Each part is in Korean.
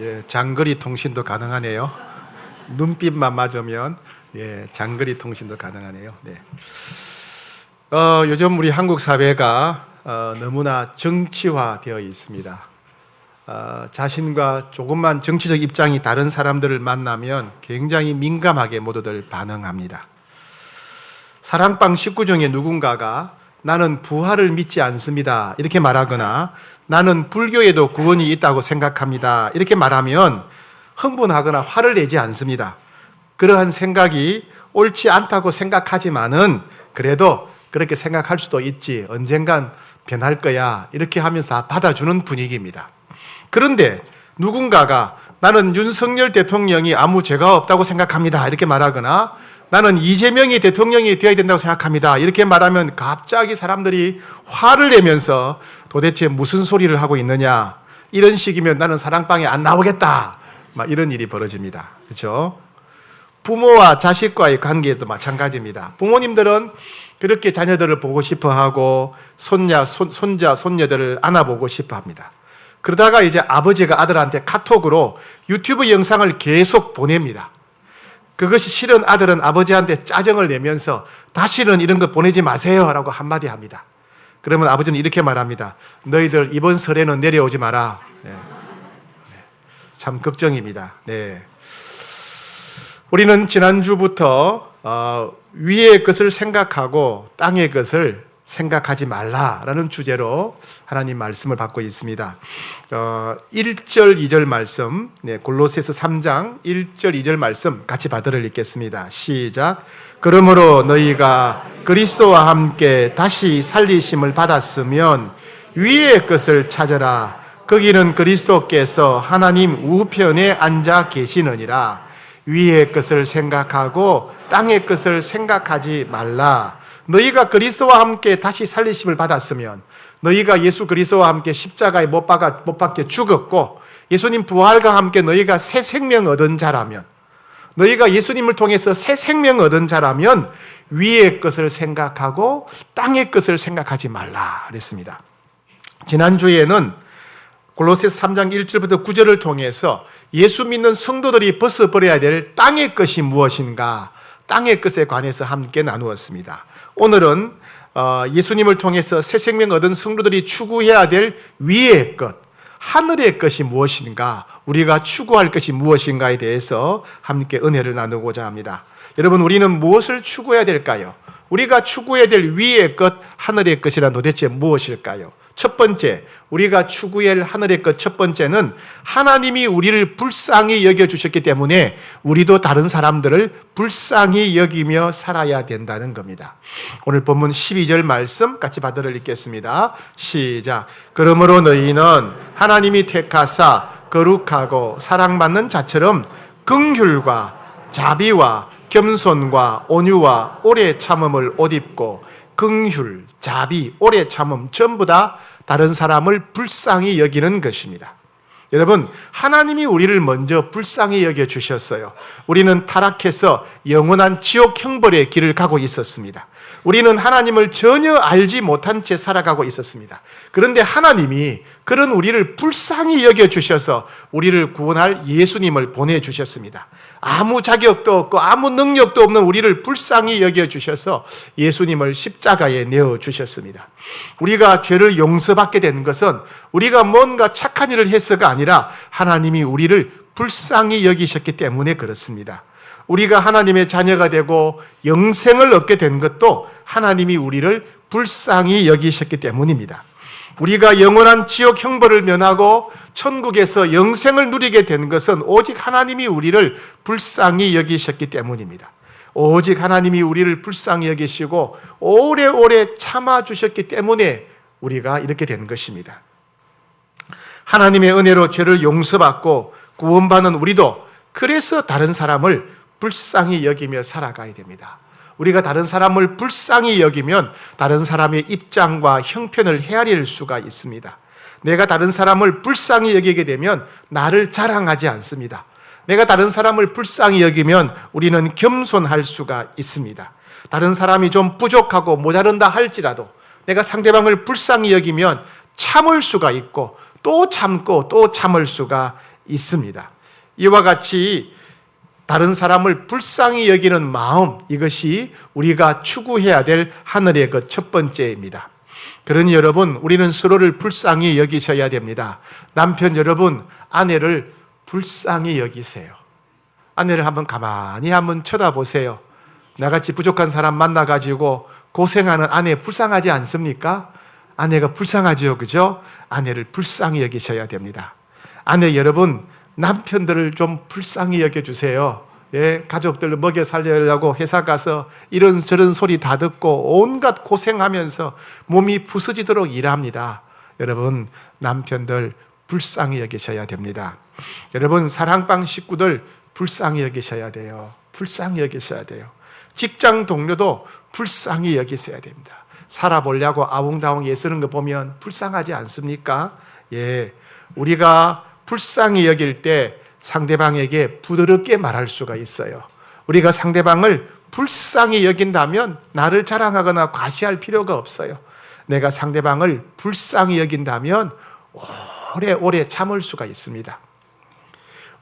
예, 장거리 통신도 가능하네요. 눈빛만 맞으면 장거리 통신도 가능하네요. 네. 요즘 우리 한국 사회가 너무나 정치화되어 있습니다. 자신과 조금만 정치적 입장이 다른 사람들을 만나면 굉장히 민감하게 모두들 반응합니다. 사랑방 식구 중에 누군가가 나는 부활을 믿지 않습니다 이렇게 말하거나 나는 불교에도 구원이 있다고 생각합니다 이렇게 말하면 흥분하거나 화를 내지 않습니다. 그러한 생각이 옳지 않다고 생각하지만은 그래도 그렇게 생각할 수도 있지, 언젠간 변할 거야 이렇게 하면서 받아주는 분위기입니다. 그런데 누군가가 나는 윤석열 대통령이 아무 죄가 없다고 생각합니다 이렇게 말하거나 나는 이재명이 대통령이 되어야 된다고 생각합니다 이렇게 말하면 갑자기 사람들이 화를 내면서 도대체 무슨 소리를 하고 있느냐, 이런 식이면 나는 사랑방에 안 나오겠다, 막 이런 일이 벌어집니다. 그렇죠? 부모와 자식과의 관계에도 마찬가지입니다. 부모님들은 그렇게 자녀들을 보고 싶어하고 손자, 손녀들을 안아보고 싶어합니다. 그러다가 이제 아버지가 아들한테 카톡으로 유튜브 영상을 계속 보냅니다. 그것이 싫은 아들은 아버지한테 짜증을 내면서 다시는 이런 거 보내지 마세요 라고 한마디 합니다. 그러면 아버지는 이렇게 말합니다. 너희들 이번 설에는 내려오지 마라. 네. 참 걱정입니다. 네. 우리는 지난주부터 위의 것을 생각하고 땅의 것을 생각하지 말라라는 주제로 하나님 말씀을 받고 있습니다. 1절, 2절 말씀, 골로새서 3장 1절, 2절 말씀 같이 받들어 읽겠습니다. 시작. 그러므로 너희가 그리스도와 함께 다시 살리심을 받았으면 위의 것을 찾아라. 거기는 그리스도께서 하나님 우편에 앉아 계시느니라. 위의 것을 생각하고 땅의 것을 생각하지 말라. 너희가 그리스도와 함께 다시 살리심을 받았으면, 너희가 예수 그리스도와 함께 십자가에 못 박혀 죽었고 예수님 부활과 함께 너희가 새 생명 얻은 자라면, 너희가 예수님을 통해서 새 생명 얻은 자라면 위의 것을 생각하고 땅의 것을 생각하지 말라 그랬습니다. 지난주에는 골로새서 3장 1절부터 9절을 통해서 예수 믿는 성도들이 벗어버려야 될 땅의 것이 무엇인가, 땅의 것에 관해서 함께 나누었습니다. 오늘은 예수님을 통해서 새 생명 얻은 성도들이 추구해야 될 위의 것, 하늘의 것이 무엇인가, 우리가 추구할 것이 무엇인가에 대해서 함께 은혜를 나누고자 합니다. 여러분, 우리는 무엇을 추구해야 될까요? 우리가 추구해야 될 위의 것, 하늘의 것이란 도대체 무엇일까요? 첫 번째, 우리가 추구해야 할 하늘의 것 첫 번째는 하나님이 우리를 불쌍히 여겨주셨기 때문에 우리도 다른 사람들을 불쌍히 여기며 살아야 된다는 겁니다. 오늘 본문 12절 말씀 같이 받들어 읽겠습니다. 시작. 그러므로 너희는 하나님이 택하사 거룩하고 사랑받는 자처럼 긍휼과 자비와 겸손과 온유와 오래 참음을 옷 입고, 긍휼, 자비, 오래 참음 전부 다 다른 사람을 불쌍히 여기는 것입니다. 여러분, 하나님이 우리를 먼저 불쌍히 여겨주셨어요. 우리는 타락해서 영원한 지옥 형벌의 길을 가고 있었습니다. 우리는 하나님을 전혀 알지 못한 채 살아가고 있었습니다. 그런데 하나님이 그런 우리를 불쌍히 여겨주셔서 우리를 구원할 예수님을 보내주셨습니다. 아무 자격도 없고 아무 능력도 없는 우리를 불쌍히 여겨주셔서 예수님을 십자가에 내어주셨습니다. 우리가 죄를 용서받게 된 것은 우리가 뭔가 착한 일을 해서가 아니라 하나님이 우리를 불쌍히 여기셨기 때문에 그렇습니다. 우리가 하나님의 자녀가 되고 영생을 얻게 된 것도 하나님이 우리를 불쌍히 여기셨기 때문입니다. 우리가 영원한 지옥 형벌을 면하고 천국에서 영생을 누리게 된 것은 오직 하나님이 우리를 불쌍히 여기셨기 때문입니다. 오직 하나님이 우리를 불쌍히 여기시고 오래오래 참아주셨기 때문에 우리가 이렇게 된 것입니다. 하나님의 은혜로 죄를 용서받고 구원받는 우리도 그래서 다른 사람을 불쌍히 여기며 살아가야 됩니다. 우리가 다른 사람을 불쌍히 여기면 다른 사람의 입장과 형편을 헤아릴 수가 있습니다. 내가 다른 사람을 불쌍히 여기게 되면 나를 자랑하지 않습니다. 내가 다른 사람을 불쌍히 여기면 우리는 겸손할 수가 있습니다. 다른 사람이 좀 부족하고 모자른다 할지라도 내가 상대방을 불쌍히 여기면 참을 수가 있고 또 참고 또 참을 수가 있습니다. 이와 같이 다른 사람을 불쌍히 여기는 마음, 이것이 우리가 추구해야 될 하늘의 그 첫 번째입니다. 그러니 여러분, 우리는 서로를 불쌍히 여기셔야 됩니다. 남편 여러분, 아내를 불쌍히 여기세요. 아내를 가만히 한번 쳐다보세요. 나같이 부족한 사람 만나가지고 고생하는 아내 불쌍하지 않습니까? 아내가 불쌍하죠, 그죠? 아내를 불쌍히 여기셔야 됩니다. 아내 여러분, 남편들을 좀 불쌍히 여겨주세요. 예, 가족들을 먹여 살리려고 회사 가서 이런저런 소리 다 듣고 온갖 고생하면서 몸이 부서지도록 일합니다. 여러분, 남편들 불쌍히 여기셔야 됩니다. 여러분, 사랑방 식구들 불쌍히 여기셔야 돼요. 불쌍히 여기셔야 돼요. 직장 동료도 불쌍히 여기셔야 됩니다. 살아보려고 아웅다웅 애쓰는 거 보면 불쌍하지 않습니까? 예, 우리가 불쌍히 여길 때 상대방에게 부드럽게 말할 수가 있어요. 우리가 상대방을 불쌍히 여긴다면 나를 자랑하거나 과시할 필요가 없어요. 내가 상대방을 불쌍히 여긴다면 오래오래 참을 수가 있습니다.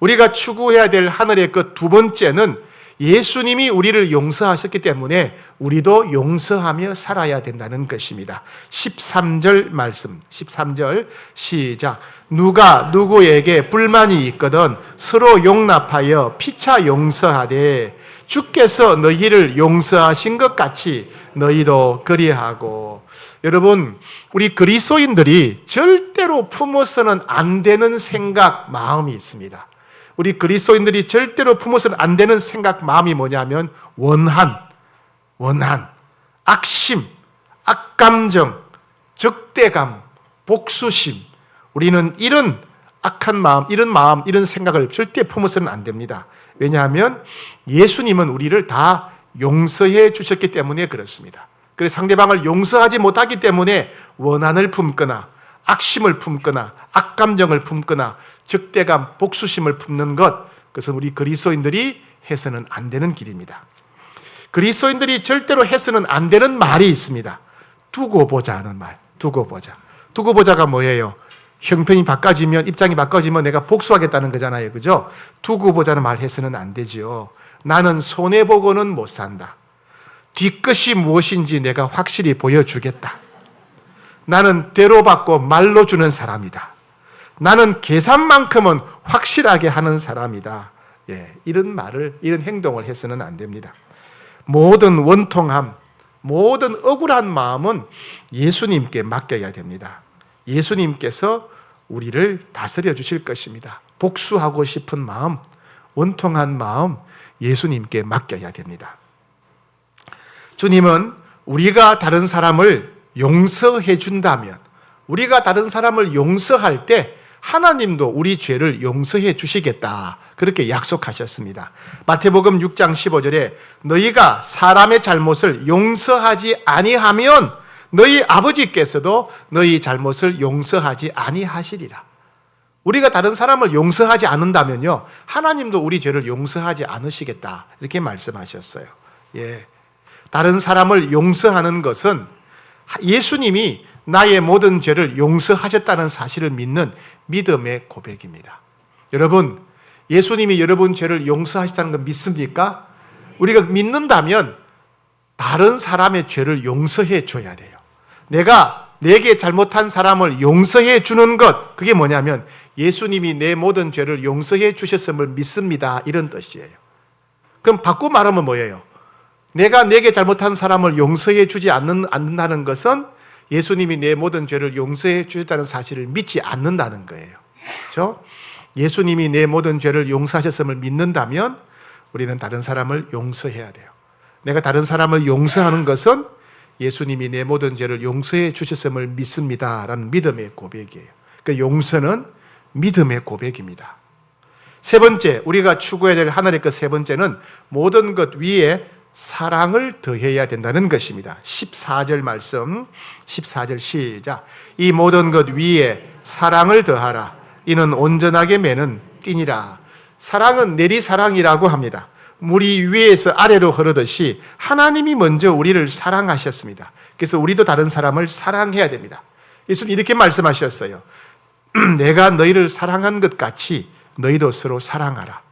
우리가 추구해야 될 하늘의 그 두 번째는 예수님이 우리를 용서하셨기 때문에 우리도 용서하며 살아야 된다는 것입니다. 13절 말씀, 13절 시작. 누가 누구에게 불만이 있거든 서로 용납하여 피차 용서하되 주께서 너희를 용서하신 것 같이 너희도 그리하고. 여러분, 우리 그리스도인들이 절대로 품어서는 안 되는 생각, 마음이 있습니다. 우리 그리스도인들이 절대로 품어서는 안 되는 생각, 마음이 뭐냐면 원한, 악심, 악감정, 적대감, 복수심. 우리는 이런 악한 마음, 이런 생각을 절대 품어서는 안 됩니다. 왜냐하면 예수님은 우리를 다 용서해 주셨기 때문에 그렇습니다. 그래서 상대방을 용서하지 못하기 때문에 원한을 품거나 악심을 품거나 악감정을 품거나 적대감, 복수심을 품는 것, 그것은 우리 그리스도인들이 해서는 안 되는 길입니다. 그리스도인들이 절대로 해서는 안 되는 말이 있습니다. 두고 보자 하는 말. 두고 보자. 두고 보자가 뭐예요? 형편이 바꿔지면, 입장이 바꿔지면 내가 복수하겠다는 거잖아요. 그죠? 두고 보자는 말 해서는 안 되지요. 나는 손해보고는 못 산다. 뒷것이 무엇인지 내가 확실히 보여주겠다. 나는 대로 받고 말로 주는 사람이다. 나는 계산만큼은 확실하게 하는 사람이다. 예, 이런 행동을 해서는 안 됩니다. 모든 원통함, 모든 억울한 마음은 예수님께 맡겨야 됩니다. 예수님께서 우리를 다스려 주실 것입니다. 복수하고 싶은 마음, 원통한 마음, 예수님께 맡겨야 됩니다. 주님은 우리가 다른 사람을 용서해 준다면, 우리가 다른 사람을 용서할 때 하나님도 우리 죄를 용서해 주시겠다, 그렇게 약속하셨습니다. 마태복음 6장 15절에 너희가 사람의 잘못을 용서하지 아니하면 너희 아버지께서도 너희 잘못을 용서하지 아니하시리라. 우리가 다른 사람을 용서하지 않는다면요, 하나님도 우리 죄를 용서하지 않으시겠다, 이렇게 말씀하셨어요. 예, 다른 사람을 용서하는 것은 예수님이 나의 모든 죄를 용서하셨다는 사실을 믿는 믿음의 고백입니다. 여러분, 예수님이 여러분 죄를 용서하셨다는 걸 믿습니까? 우리가 믿는다면 다른 사람의 죄를 용서해 줘야 돼요. 내가 내게 잘못한 사람을 용서해 주는 것, 그게 뭐냐면 예수님이 내 모든 죄를 용서해 주셨음을 믿습니다, 이런 뜻이에요. 그럼 바꾸고 말하면 뭐예요? 내가 내게 잘못한 사람을 용서해 주지 않는다는 것은 예수님이 내 모든 죄를 용서해 주셨다는 사실을 믿지 않는다는 거예요. 그렇죠? 예수님이 내 모든 죄를 용서하셨음을 믿는다면 우리는 다른 사람을 용서해야 돼요. 내가 다른 사람을 용서하는 것은 예수님이 내 모든 죄를 용서해 주셨음을 믿습니다라는 믿음의 고백이에요. 그 용서는 믿음의 고백입니다. 세 번째, 우리가 추구해야 될 하나님의 그 세 번째는 모든 것 위에 사랑을 더해야 된다는 것입니다. 14절 말씀, 14절 시작. 이 모든 것 위에 사랑을 더하라. 이는 온전하게 매는 띠니라. 사랑은 내리사랑이라고 합니다. 물이 위에서 아래로 흐르듯이 하나님이 먼저 우리를 사랑하셨습니다. 그래서 우리도 다른 사람을 사랑해야 됩니다. 예수님 이렇게 말씀하셨어요. 내가 너희를 사랑한 것 같이 너희도 서로 사랑하라.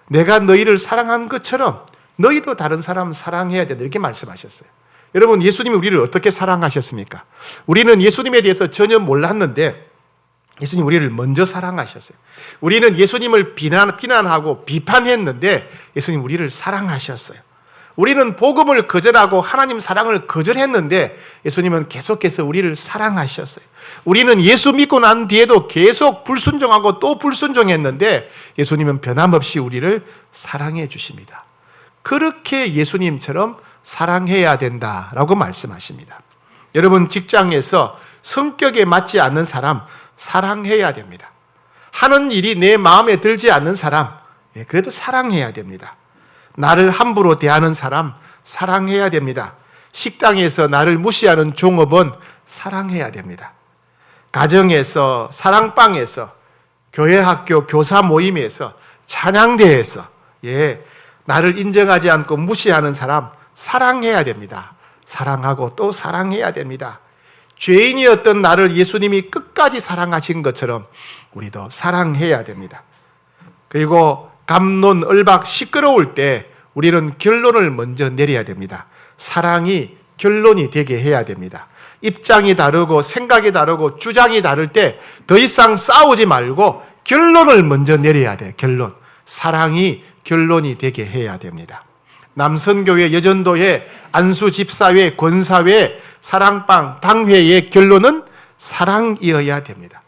내가 너희를 사랑한 것처럼 너희도 다른 사람 사랑해야 된다. 이렇게 말씀하셨어요. 여러분, 예수님이 우리를 어떻게 사랑하셨습니까? 우리는 예수님에 대해서 전혀 몰랐는데 예수님 우리를 먼저 사랑하셨어요. 우리는 예수님을 비난하고 비판했는데 예수님 우리를 사랑하셨어요. 우리는 복음을 거절하고 하나님 사랑을 거절했는데 예수님은 계속해서 우리를 사랑하셨어요. 우리는 예수 믿고 난 뒤에도 계속 불순종하고 또 불순종했는데 예수님은 변함없이 우리를 사랑해 주십니다. 그렇게 예수님처럼 사랑해야 된다라고 말씀하십니다. 여러분, 직장에서 성격에 맞지 않는 사람 사랑해야 됩니다. 하는 일이 내 마음에 들지 않는 사람 그래도 사랑해야 됩니다. 나를 함부로 대하는 사람 사랑해야 됩니다. 식당에서 나를 무시하는 종업원 사랑해야 됩니다. 가정에서, 사랑방에서, 교회 학교 교사 모임에서, 찬양대에서 나를 인정하지 않고 무시하는 사람 사랑해야 됩니다. 사랑하고 또 사랑해야 됩니다. 죄인이었던 나를 예수님이 끝까지 사랑하신 것처럼 우리도 사랑해야 됩니다. 그리고 갑론, 얼박, 시끄러울 때 우리는 결론을 먼저 내려야 됩니다. 사랑이 결론이 되게 해야 됩니다. 입장이 다르고 생각이 다르고 주장이 다를 때 더 이상 싸우지 말고 결론을 먼저 내려야 돼요. 결론. 사랑이 결론이 되게 해야 됩니다. 남선교회, 여전도회, 안수집사회, 권사회, 사랑방, 당회의 결론은 사랑이어야 됩니다.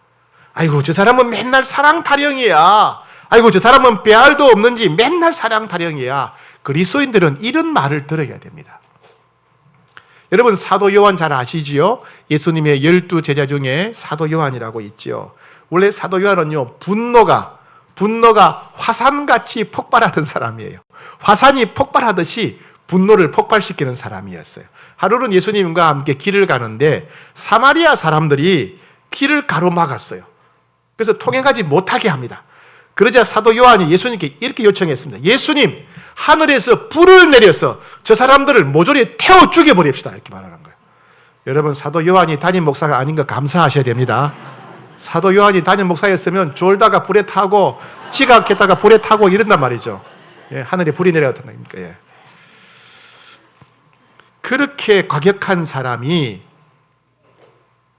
아이고, 저 사람은 맨날 사랑 타령이야. 아이고, 저 사람은 배알도 없는지 맨날 사랑 타령이야. 그리스도인들은 이런 말을 들어야 됩니다. 여러분, 사도 요한 잘 아시지요? 예수님의 12제자 중에 사도 요한이라고 있지요. 원래 사도 요한은요, 분노가 화산같이 폭발하던 사람이에요. 화산이 폭발하듯이 분노를 폭발시키는 사람이었어요. 하루는 예수님과 함께 길을 가는데 사마리아 사람들이 길을 가로막았어요. 그래서 통행하지 못하게 합니다. 그러자 사도 요한이 예수님께 이렇게 요청했습니다. 예수님, 하늘에서 불을 내려서 저 사람들을 모조리 태워 죽여버립시다. 이렇게 말하는 거예요. 여러분, 사도 요한이 담임 목사가 아닌 거 감사하셔야 됩니다. 사도 요한이 담임 목사였으면 졸다가 불에 타고 지각했다가 불에 타고 이런단 말이죠. 하늘에 불이 내려왔다니까. 그렇게 과격한 사람이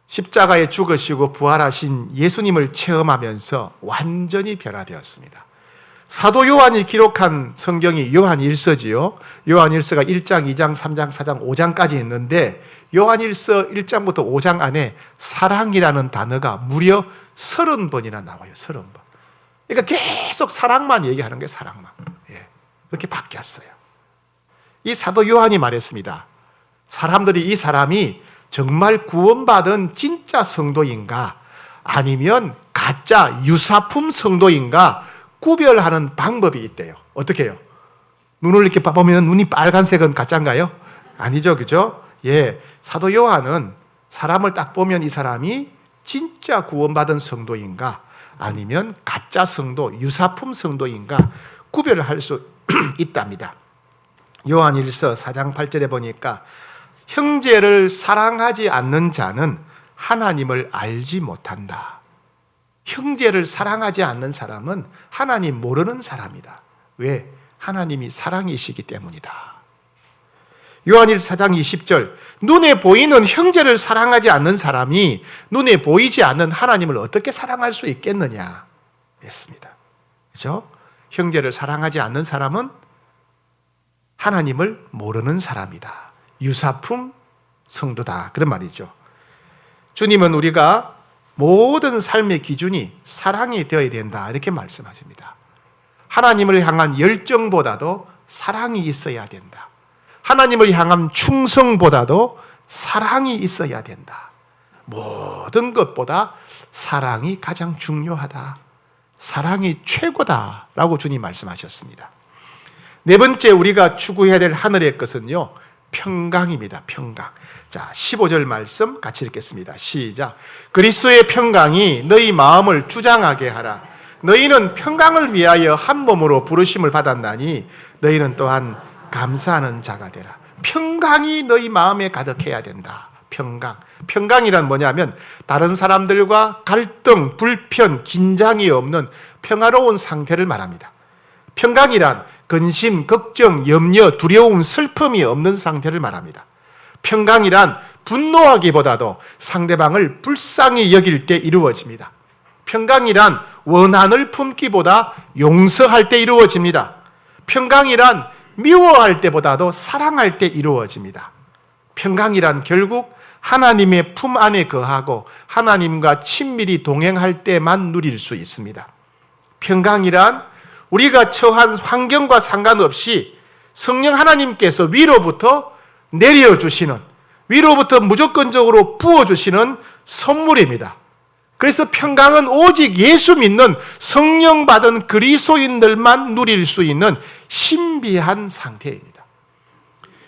십자가에 죽으시고 부활하신 예수님을 체험하면서 완전히 변화되었습니다. 사도 요한이 기록한 성경이 요한일서지요. 요한일서가 1장, 2장, 3장, 4장, 5장까지 있는데 요한일서 1장부터 5장 안에 사랑이라는 단어가 무려 30번이나 나와요. 30번. 그러니까 계속 사랑만 얘기하는 게 사랑만. 그렇게 바뀌었어요. 이 사도 요한이 말했습니다. 사람들이 이 사람이 정말 구원받은 진짜 성도인가 아니면 가짜 유사품 성도인가 구별하는 방법이 있대요. 어떻게 해요? 눈을 이렇게 봐보면 눈이 빨간색은 가짜인가요? 아니죠, 그죠? 사도 요한은 사람을 딱 보면 이 사람이 진짜 구원받은 성도인가 아니면 가짜 성도, 유사품 성도인가 구별을 할 수 있답니다. 요한일서 4장 8절에 보니까 형제를 사랑하지 않는 자는 하나님을 알지 못한다. 형제를 사랑하지 않는 사람은 하나님 모르는 사람이다. 왜? 하나님이 사랑이시기 때문이다. 요한일서 4장 20절, 눈에 보이는 형제를 사랑하지 않는 사람이 눈에 보이지 않는 하나님을 어떻게 사랑할 수 있겠느냐 했습니다. 그렇죠? 형제를 사랑하지 않는 사람은 하나님을 모르는 사람이다. 유사품 성도다. 그런 말이죠. 주님은 우리가 모든 삶의 기준이 사랑이 되어야 된다. 이렇게 말씀하십니다. 하나님을 향한 열정보다도 사랑이 있어야 된다. 하나님을 향한 충성보다도 사랑이 있어야 된다. 모든 것보다 사랑이 가장 중요하다. 사랑이 최고다라고 주님 말씀하셨습니다. 네 번째 우리가 추구해야 될 하늘의 것은요, 평강입니다. 평강. 자, 15절 말씀 같이 읽겠습니다. 시작. 그리스도의 평강이 너희 마음을 주장하게 하라. 너희는 평강을 위하여 한 몸으로 부르심을 받았나니 너희는 또한 감사하는 자가 되라. 평강이 너희 마음에 가득해야 된다. 평강. 평강이란 뭐냐면 다른 사람들과 갈등, 불편, 긴장이 없는 평화로운 상태를 말합니다. 평강이란 근심, 걱정, 염려, 두려움, 슬픔이 없는 상태를 말합니다. 평강이란 분노하기보다도 상대방을 불쌍히 여길 때 이루어집니다. 평강이란 원한을 품기보다 용서할 때 이루어집니다. 평강이란 미워할 때보다도 사랑할 때 이루어집니다. 평강이란 결국 하나님의 품 안에 거하고 하나님과 친밀히 동행할 때만 누릴 수 있습니다. 평강이란 우리가 처한 환경과 상관없이 성령 하나님께서 위로부터 내려주시는, 위로부터 무조건적으로 부어주시는 선물입니다. 그래서 평강은 오직 예수 믿는 성령 받은 그리스도인들만 누릴 수 있는 신비한 상태입니다.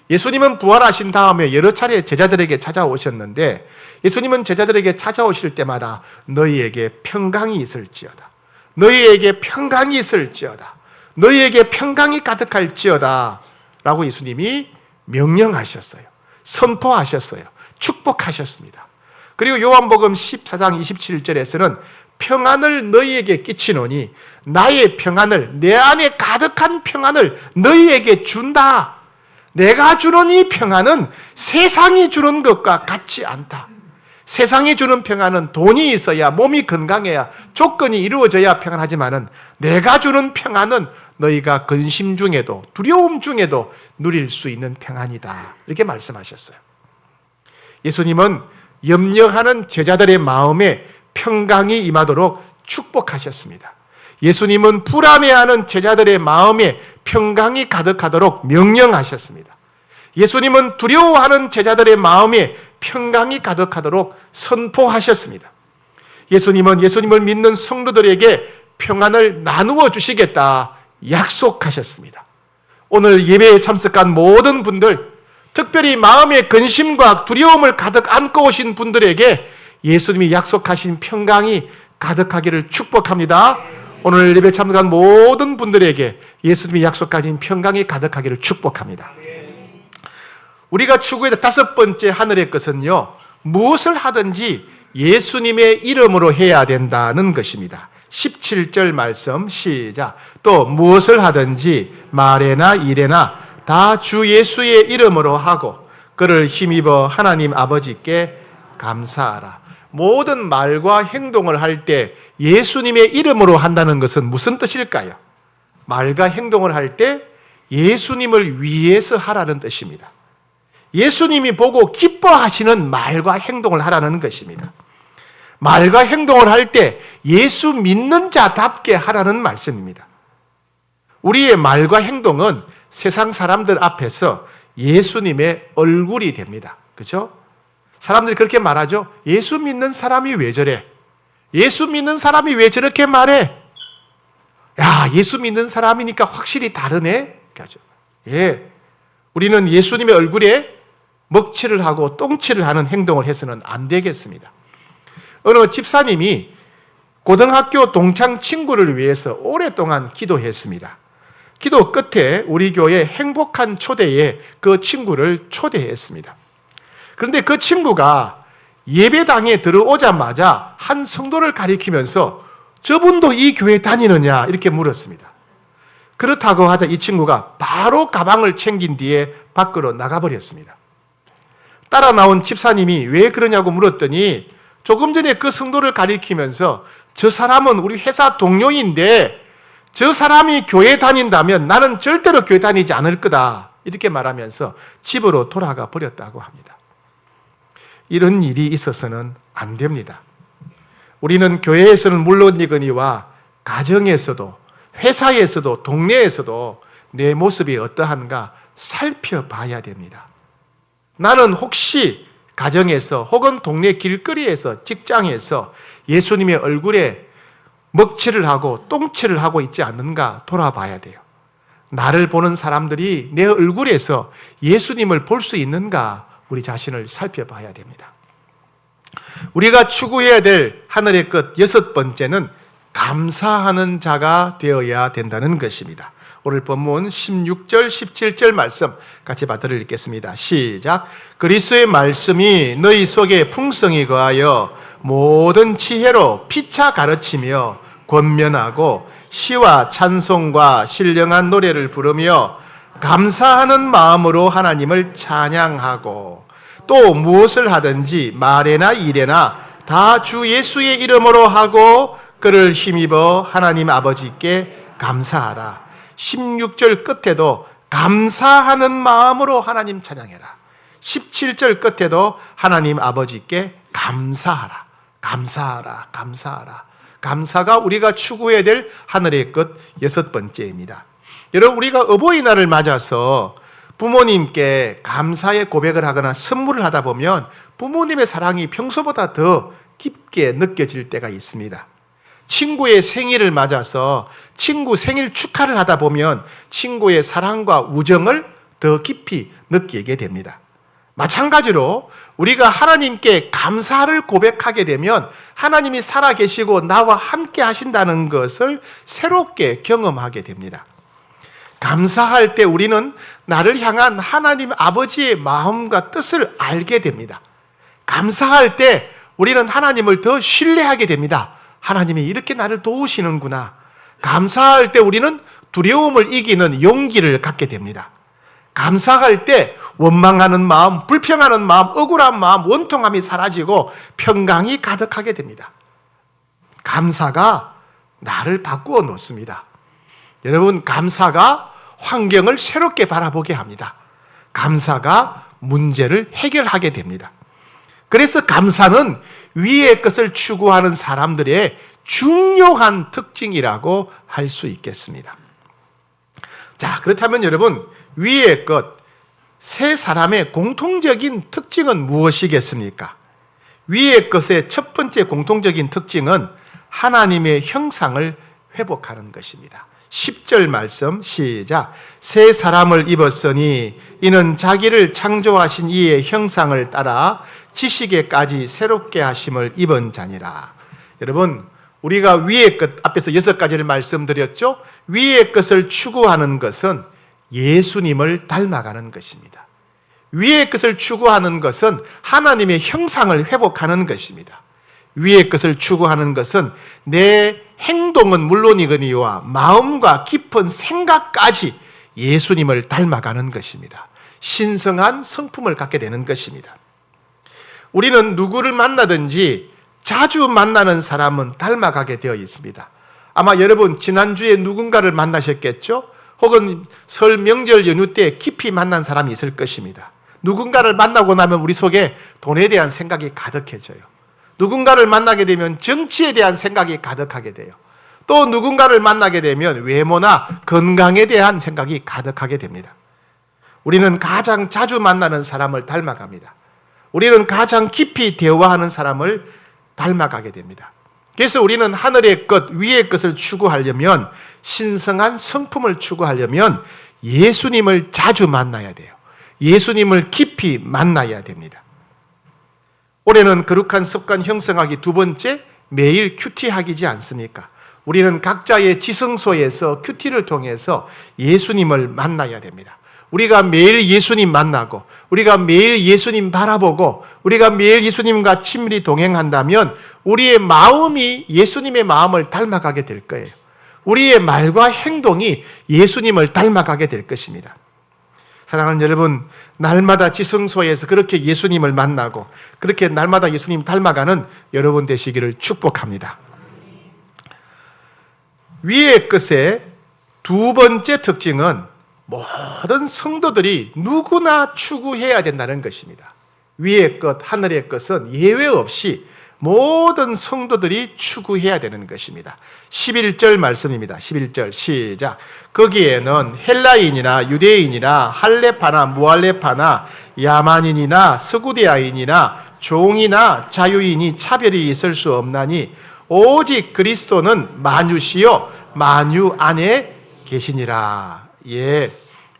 예수님은 부활하신 다음에 여러 차례 제자들에게 찾아오셨는데 예수님은 제자들에게 찾아오실 때마다 너희에게 평강이 있을지어다. 너희에게 평강이 있을지어다. 너희에게 평강이 가득할지어다. 라고 예수님이 명령하셨어요. 선포하셨어요. 축복하셨습니다. 그리고 요한복음 14장 27절에서는 평안을 너희에게 끼치노니 나의 평안을, 내 안에 가득한 평안을 너희에게 준다. 내가 주는 이 평안은 세상이 주는 것과 같지 않다. 세상이 주는 평안은 돈이 있어야, 몸이 건강해야, 조건이 이루어져야 평안하지만은 내가 주는 평안은 너희가 근심 중에도 두려움 중에도 누릴 수 있는 평안이다. 이렇게 말씀하셨어요. 예수님은 염려하는 제자들의 마음에 평강이 임하도록 축복하셨습니다. 예수님은 불안해하는 제자들의 마음에 평강이 가득하도록 명령하셨습니다. 예수님은 두려워하는 제자들의 마음에 평강이 가득하도록 선포하셨습니다. 예수님은 예수님을 믿는 성도들에게 평안을 나누어 주시겠다 약속하셨습니다. 오늘 예배에 참석한 모든 분들, 특별히 마음의 근심과 두려움을 가득 안고 오신 분들에게 예수님이 약속하신 평강이 가득하기를 축복합니다. 오늘 예배에 참석한 모든 분들에게 예수님이 약속하신 평강이 가득하기를 축복합니다. 우리가 추구해야 될 다섯 번째 하늘의 것은요, 무엇을 하든지 예수님의 이름으로 해야 된다는 것입니다. 17절 말씀 시작. 또 무엇을 하든지 말에나 일에나 다 주 예수의 이름으로 하고 그를 힘입어 하나님 아버지께 감사하라. 모든 말과 행동을 할 때 예수님의 이름으로 한다는 것은 무슨 뜻일까요? 말과 행동을 할 때 예수님을 위해서 하라는 뜻입니다. 예수님이 보고 기뻐하시는 말과 행동을 하라는 것입니다. 말과 행동을 할 때 예수 믿는 자답게 하라는 말씀입니다. 우리의 말과 행동은 세상 사람들 앞에서 예수님의 얼굴이 됩니다. 그렇죠? 사람들이 그렇게 말하죠. 예수 믿는 사람이 왜 저래? 예수 믿는 사람이 왜 저렇게 말해? 야, 예수 믿는 사람이니까 확실히 다르네? 그렇죠? 예. 우리는 예수님의 얼굴에 먹칠을 하고 똥칠을 하는 행동을 해서는 안 되겠습니다. 어느 집사님이 고등학교 동창 친구를 위해서 오랫동안 기도했습니다. 기도 끝에 우리 교회 행복한 초대에 그 친구를 초대했습니다. 그런데 그 친구가 예배당에 들어오자마자 한 성도를 가리키면서 저분도 이 교회 다니느냐 이렇게 물었습니다. 그렇다고 하자 이 친구가 바로 가방을 챙긴 뒤에 밖으로 나가버렸습니다. 따라 나온 집사님이 왜 그러냐고 물었더니 조금 전에 그 성도를 가리키면서 저 사람은 우리 회사 동료인데 저 사람이 교회 다닌다면 나는 절대로 교회 다니지 않을 거다 이렇게 말하면서 집으로 돌아가 버렸다고 합니다. 이런 일이 있어서는 안 됩니다. 우리는 교회에서는 물론이거니와 가정에서도 회사에서도 동네에서도 내 모습이 어떠한가 살펴봐야 됩니다. 나는 혹시 가정에서 혹은 동네 길거리에서 직장에서 예수님의 얼굴에 먹칠을 하고 똥칠을 하고 있지 않는가 돌아봐야 돼요. 나를 보는 사람들이 내 얼굴에서 예수님을 볼 수 있는가 우리 자신을 살펴봐야 됩니다. 우리가 추구해야 될 하늘의 끝 여섯 번째는 감사하는 자가 되어야 된다는 것입니다. 오늘 본문 16절, 17절 말씀 같이 받들어 읽겠습니다. 시작. 그리스도의 말씀이 너희 속에 풍성히 거하여 모든 지혜로 피차 가르치며 권면하고 시와 찬송과 신령한 노래를 부르며 감사하는 마음으로 하나님을 찬양하고 또 무엇을 하든지 말에나 일에나 다 주 예수의 이름으로 하고 그를 힘입어 하나님 아버지께 감사하라. 16절 끝에도 감사하는 마음으로 하나님 찬양해라. 17절 끝에도 하나님 아버지께 감사하라. 감사하라. 감사하라. 감사가 우리가 추구해야 될 하늘의 끝 6번째입니다. 여러분, 우리가 어버이날을 맞아서 부모님께 감사의 고백을 하거나 선물을 하다 보면 부모님의 사랑이 평소보다 더 깊게 느껴질 때가 있습니다. 친구의 생일을 맞아서 친구 생일 축하를 하다 보면 친구의 사랑과 우정을 더 깊이 느끼게 됩니다. 마찬가지로 우리가 하나님께 감사를 고백하게 되면 하나님이 살아계시고 나와 함께 하신다는 것을 새롭게 경험하게 됩니다. 감사할 때 우리는 나를 향한 하나님 아버지의 마음과 뜻을 알게 됩니다. 감사할 때 우리는 하나님을 더 신뢰하게 됩니다. 하나님이 이렇게 나를 도우시는구나. 감사할 때 우리는 두려움을 이기는 용기를 갖게 됩니다. 감사할 때 원망하는 마음, 불평하는 마음, 억울한 마음, 원통함이 사라지고 평강이 가득하게 됩니다. 감사가 나를 바꾸어 놓습니다. 여러분, 감사가 환경을 새롭게 바라보게 합니다. 감사가 문제를 해결하게 됩니다. 그래서 감사는 위의 것을 추구하는 사람들의 중요한 특징이라고 할 수 있겠습니다. 자, 그렇다면 여러분, 위의 것, 세 사람의 공통적인 특징은 무엇이겠습니까? 위의 것의 첫 번째 공통적인 특징은 하나님의 형상을 회복하는 것입니다. 10절 말씀 시작. 새 사람을 입었으니 이는 자기를 창조하신 이의 형상을 따라 지식에까지 새롭게 하심을 입은 자니라. 여러분, 우리가 위의 것 앞에서 6가지를 말씀드렸죠. 위의 것을 추구하는 것은 예수님을 닮아가는 것입니다. 위의 것을 추구하는 것은 하나님의 형상을 회복하는 것입니다. 위의 것을 추구하는 것은 내 행동은 물론이거니와 마음과 깊은 생각까지 예수님을 닮아가는 것입니다. 신성한 성품을 갖게 되는 것입니다. 우리는 누구를 만나든지 자주 만나는 사람은 닮아가게 되어 있습니다. 아마 여러분 지난주에 누군가를 만나셨겠죠? 혹은 설 명절 연휴 때 깊이 만난 사람이 있을 것입니다. 누군가를 만나고 나면 우리 속에 돈에 대한 생각이 가득해져요. 누군가를 만나게 되면 정치에 대한 생각이 가득하게 돼요. 또 누군가를 만나게 되면 외모나 건강에 대한 생각이 가득하게 됩니다. 우리는 가장 자주 만나는 사람을 닮아갑니다. 우리는 가장 깊이 대화하는 사람을 닮아가게 됩니다. 그래서 우리는 하늘의 것, 위의 것을 추구하려면, 신성한 성품을 추구하려면 예수님을 자주 만나야 돼요. 예수님을 깊이 만나야 됩니다. 올해는 거룩한 습관 형성하기 두 번째, 매일 큐티하기지 않습니까? 우리는 각자의 지성소에서 큐티를 통해서 예수님을 만나야 됩니다. 우리가 매일 예수님 만나고, 우리가 매일 예수님 바라보고, 우리가 매일 예수님과 친밀히 동행한다면 우리의 마음이 예수님의 마음을 닮아가게 될 거예요. 우리의 말과 행동이 예수님을 닮아가게 될 것입니다. 사랑하는 여러분, 날마다 지성소에서 그렇게 예수님을 만나고 그렇게 날마다 예수님 닮아가는 여러분 되시기를 축복합니다. 위의 것의 두 번째 특징은 모든 성도들이 누구나 추구해야 된다는 것입니다. 위의 것, 하늘의 것은 예외 없이 모든 성도들이 추구해야 되는 것입니다. 11절 말씀입니다. 11절 시작. 거기에는 헬라인이나 유대인이나 할레파나 무할레파나 야만인이나 스구디아인이나 종이나 자유인이 차별이 있을 수 없나니 오직 그리스도는 만유시요 만유 안에 계시니라. 예,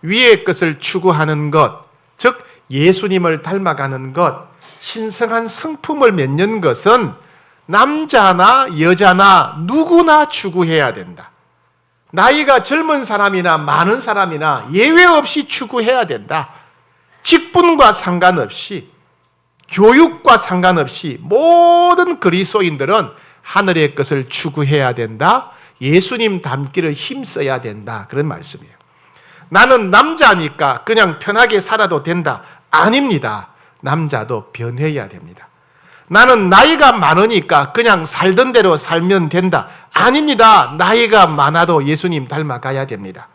위의 것을 추구하는 것, 즉 예수님을 닮아가는 것, 신성한 성품을 맺는 것은 남자나 여자나 누구나 추구해야 된다. 나이가 젊은 사람이나 많은 사람이나 예외 없이 추구해야 된다. 직분과 상관없이, 교육과 상관없이 모든 그리스도인들은 하늘의 것을 추구해야 된다. 예수님 닮기를 힘써야 된다. 그런 말씀이에요. 나는 남자니까 그냥 편하게 살아도 된다. 아닙니다. 남자도 변해야 됩니다. 나는 나이가 많으니까 그냥 살던 대로 살면 된다. 아닙니다. 나이가 많아도 예수님 닮아가야 됩니다.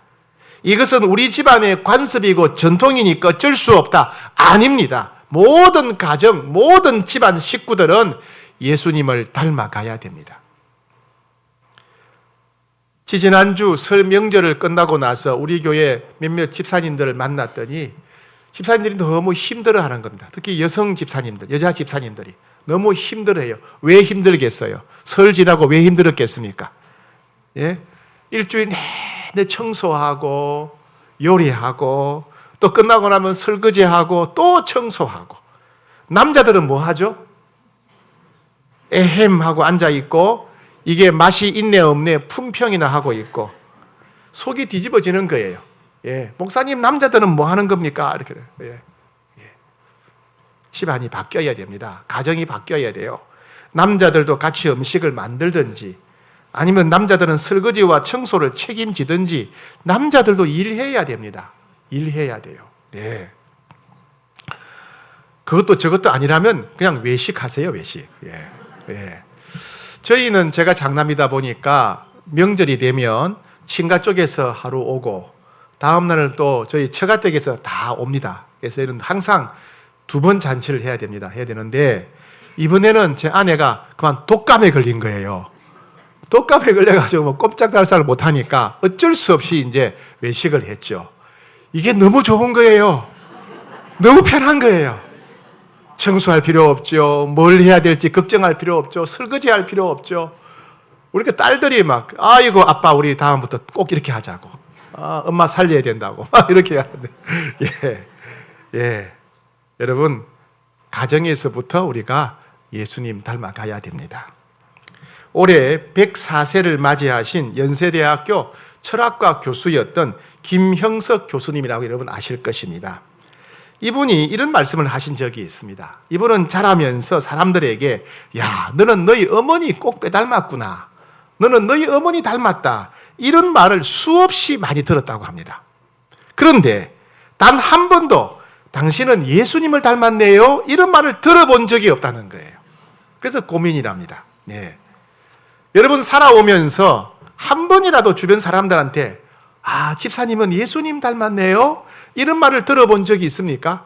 이것은 우리 집안의 관습이고 전통이니까 어쩔 수 없다. 아닙니다. 모든 가정, 모든 집안 식구들은 예수님을 닮아가야 됩니다. 지지난주 설 명절을 끝나고 나서 우리 교회 몇몇 집사님들을 만났더니 집사님들이 너무 힘들어하는 겁니다. 특히 여성 집사님들, 여자 집사님들이 너무 힘들어해요. 왜 힘들겠어요? 설 지나고 왜 힘들었겠습니까? 예? 일주일 내내 청소하고 요리하고 또 끝나고 나면 설거지하고 또 청소하고. 남자들은 뭐 하죠? 에헴하고 앉아있고 이게 맛이 있네 없네 품평이나 하고 있고 속이 뒤집어지는 거예요. 예. 목사님, 남자들은 뭐 하는 겁니까? 이렇게. 예. 예. 집안이 바뀌어야 됩니다. 가정이 바뀌어야 돼요. 남자들도 같이 음식을 만들든지 아니면 남자들은 설거지와 청소를 책임지든지 남자들도 일해야 됩니다. 일해야 돼요. 네. 그것도 저것도 아니라면 그냥 외식하세요, 외식. 예. 예. 저희는 제가 장남이다 보니까 명절이 되면 친가 쪽에서 하루 오고 다음 날은 또 저희 처가댁에서 다 옵니다. 그래서 이런 항상 2번 잔치를 해야 됩니다. 해야 되는데 이번에는 제 아내가 그만 독감에 걸린 거예요. 독감에 걸려가지고 뭐 꼼짝달싹을 못하니까 어쩔 수 없이 이제 외식을 했죠. 이게 너무 좋은 거예요. 너무 편한 거예요. 청소할 필요 없죠. 뭘 해야 될지 걱정할 필요 없죠. 설거지할 필요 없죠. 우리 딸들이 막 아이고 아빠 우리 다음부터 꼭 이렇게 하자고. 아, 엄마 살려야 된다고. 이렇게 하는데. 예. 예. 여러분, 가정에서부터 우리가 예수님 닮아가야 됩니다. 올해 104세를 맞이하신 연세대학교 철학과 교수였던 김형석 교수님이라고 여러분 아실 것입니다. 이분이 이런 말씀을 하신 적이 있습니다. 이분은 자라면서 사람들에게 야, 너는 너희 어머니 꼭 빼닮았구나. 너는 너희 어머니 닮았다. 이런 말을 수없이 많이 들었다고 합니다. 그런데 단 한 번도 당신은 예수님을 닮았네요. 이런 말을 들어본 적이 없다는 거예요. 그래서 고민이랍니다. 네. 여러분 살아오면서 한 번이라도 주변 사람들한테 아, 집사님은 예수님 닮았네요. 이런 말을 들어본 적이 있습니까?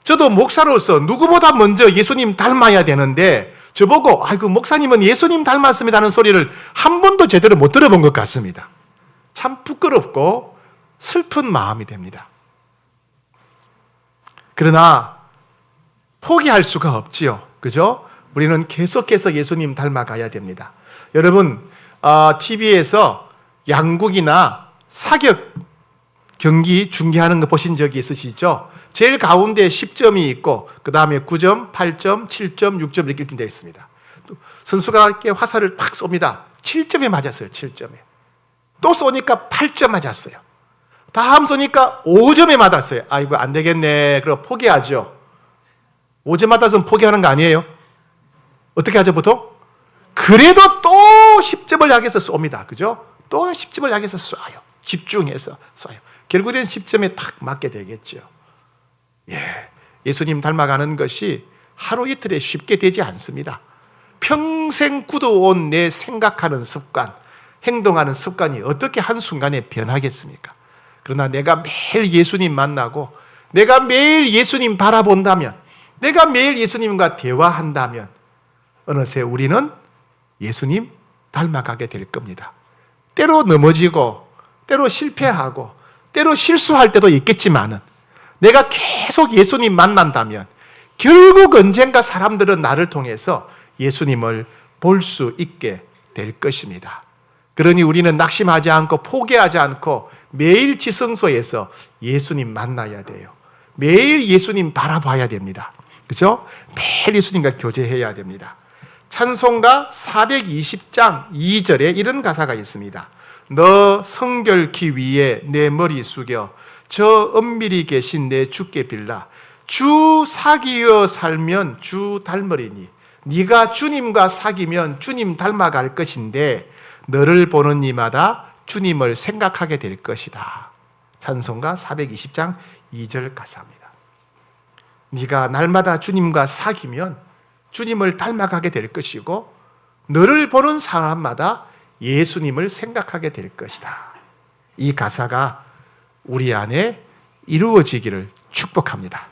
저도 목사로서 누구보다 먼저 예수님 닮아야 되는데 저보고 아이고 목사님은 예수님 닮았습니다는 소리를 한 번도 제대로 못 들어본 것 같습니다. 참 부끄럽고 슬픈 마음이 됩니다. 그러나 포기할 수가 없지요. 그죠? 우리는 계속해서 예수님 닮아가야 됩니다. 여러분 TV에서 양국이나 사격 경기 중계하는 거 보신 적이 있으시죠? 제일 가운데 10점이 있고 그 다음에 9점, 8점, 7점, 6점 이렇게 되어 있습니다. 선수가 이렇게 화살을 팍 쏩니다. 7점에 맞았어요. 7점에. 또 쏘니까 8점 맞았어요. 다음 쏘니까 5점에 맞았어요. 아이고 안 되겠네. 그럼 포기하죠. 5점 맞아서는 포기하는 거 아니에요? 어떻게 하죠 보통? 그래도 또 10점을 향해서 쏩니다. 그죠? 또 10점을 향해서 쏴요. 집중해서 쏴요. 결국엔 10점에 탁 맞게 되겠죠. 예, 예수님 닮아가는 것이 하루 이틀에 쉽게 되지 않습니다. 평생 굳어온 내 생각하는 습관, 행동하는 습관이 어떻게 한순간에 변하겠습니까? 그러나 내가 매일 예수님 만나고 내가 매일 예수님 바라본다면 내가 매일 예수님과 대화한다면 어느새 우리는 예수님 닮아가게 될 겁니다. 때로 넘어지고 때로 실패하고 때로 실수할 때도 있겠지만은 내가 계속 예수님 만난다면 결국 언젠가 사람들은 나를 통해서 예수님을 볼 수 있게 될 것입니다. 그러니 우리는 낙심하지 않고 포기하지 않고 매일 지성소에서 예수님 만나야 돼요. 매일 예수님 바라봐야 됩니다. 그죠? 매일 예수님과 교제해야 됩니다. 찬송가 420장 2절에 이런 가사가 있습니다. 너 성결키 위에 내 머리 숙여 저 은밀히 계신 내 주께 빌라. 주 사귀어 살면 주 닮으리니. 네가 주님과 사귀면 주님 닮아갈 것인데 너를 보는 이마다 주님을 생각하게 될 것이다. 찬송가 420장 2절 가사입니다. 네가 날마다 주님과 사귀면 주님을 닮아가게 될 것이고 너를 보는 사람마다 예수님을 생각하게 될 것이다. 이 가사가 우리 안에 이루어지기를 축복합니다.